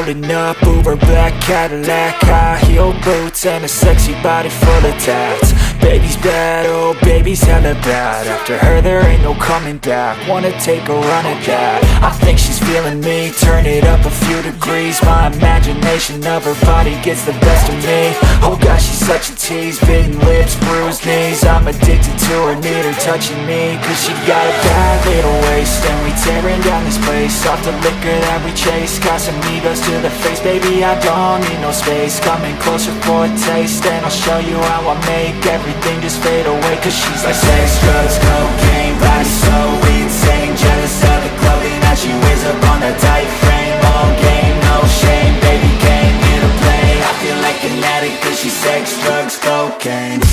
Pulling up, Uber black Cadillac, high heel boots and a sexy body full of tats. Baby's bad, oh baby's hella bad. After her there ain't no coming back. Wanna take a run at that. I think she's feeling me, turn it up a few degrees. My imagination of her body gets the best of me. Oh gosh, she's such a tease, bitten lips, bruised knees. I'm addicted to her, need her touching me. Cause she got a bad little waist, and we tearing down this place. Off the liquor that we chase, Casamigos to the face. Baby, I don't need no space. Coming closer for a taste, and I'll show you how I make everything just fade away. Cause she's like sex, drugs, cocaine, body so insane. Jealous of the clothing that she wears up on a tight frame. All game, no shame, baby came here to play. I feel like an addict cause she's sex, drugs, cocaine.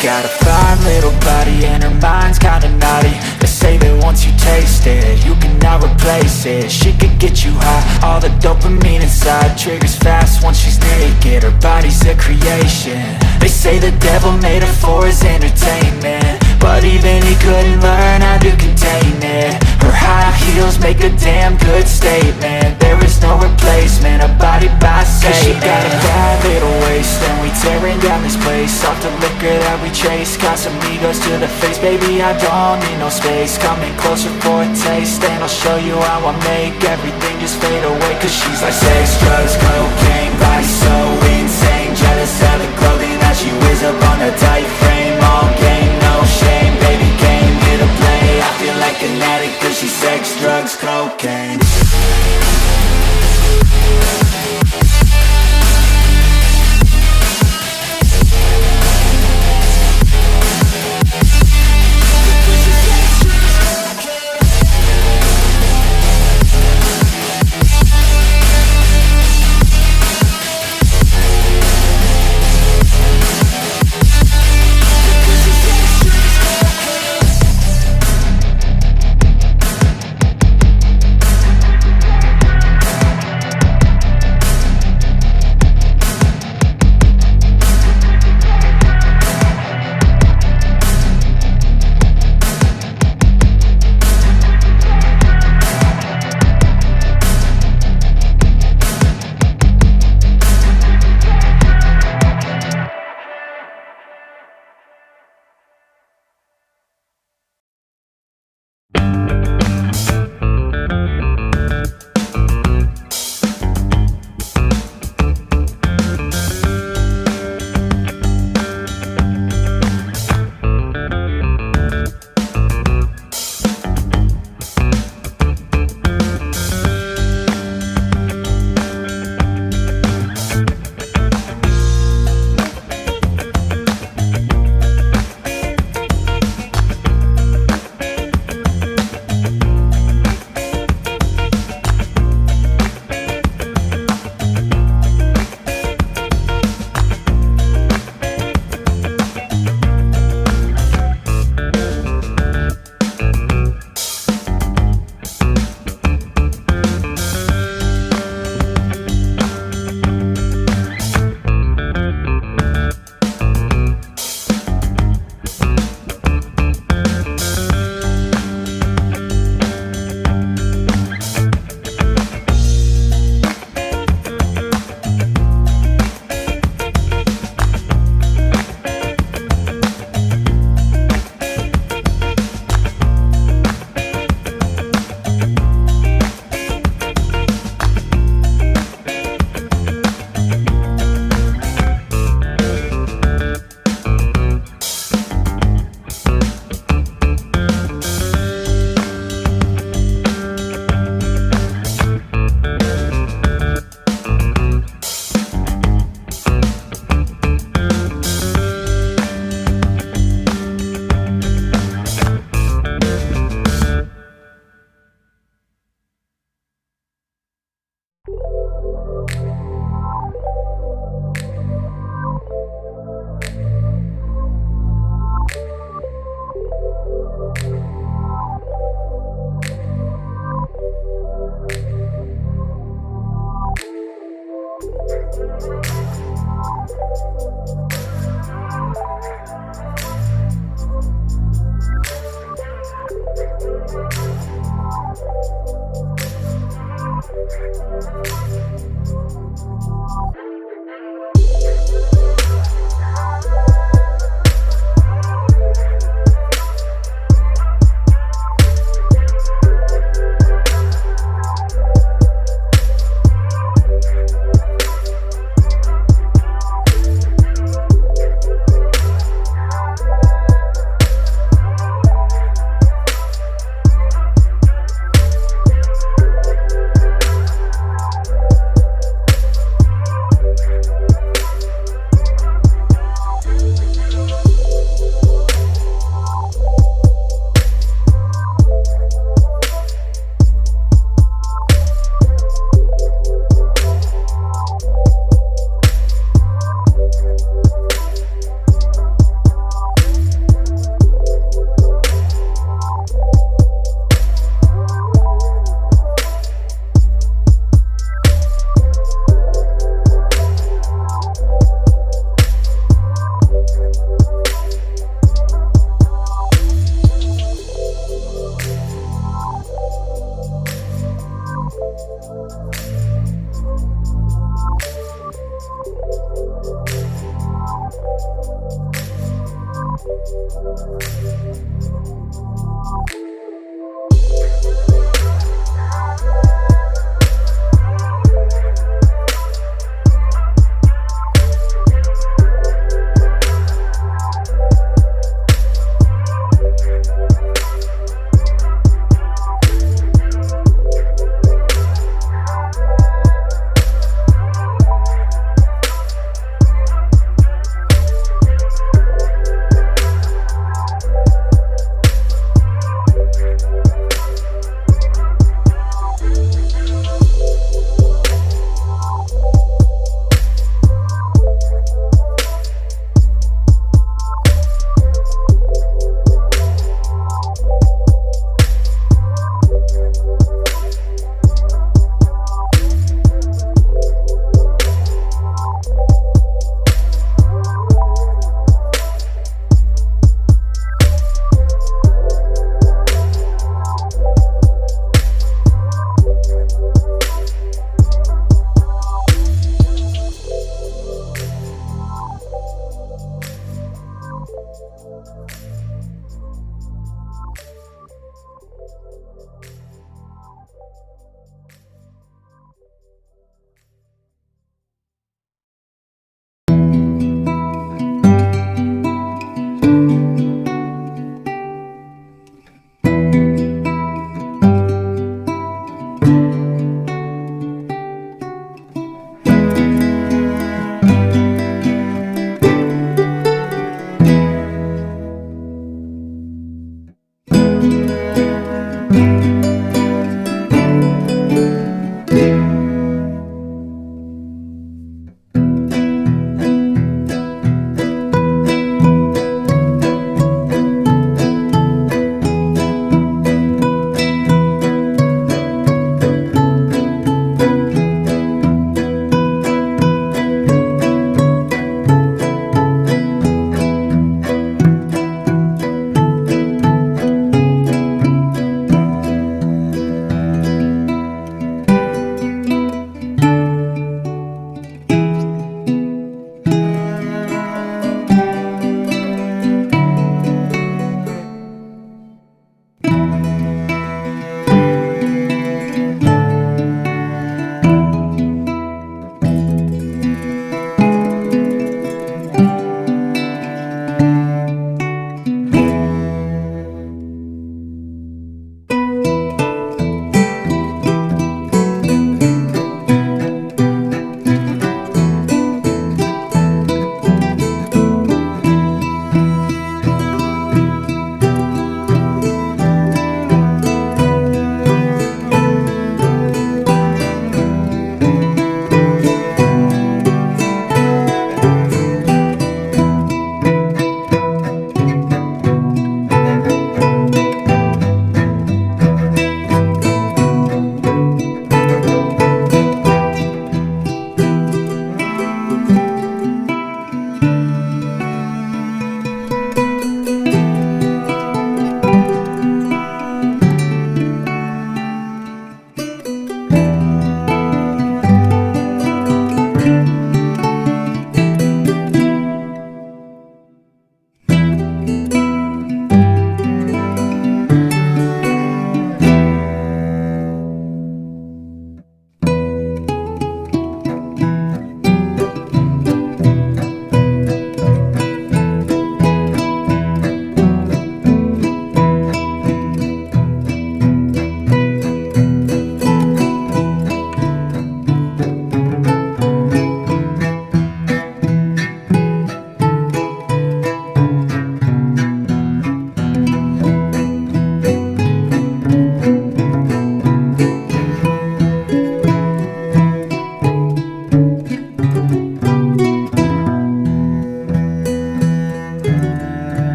Got a fine little body and her mind's kinda naughty. They say that once you taste it, you cannot replace it. She could get you high, all the dopamine inside triggers fast once she's naked. Her body's a creation. They say the devil made her for his entertainment, but even he couldn't learn how to contain it. Her high heels make a damn good statement. There is no replacement, a body by Satan. Cause she got a bad little waist, and we tearing down this place. Off the liquor that we chase, Casamigos to the face. Baby, I don't need no space. Coming closer for a taste, and I'll show you how I make everything just fade away. Cause she's like sex, drugs, cocaine, body so insane. Jealous of the clothing that she wears up on a tight frame. All game, no shame, baby came here to play. I feel like an addict cause she's sex, drugs, cocaine.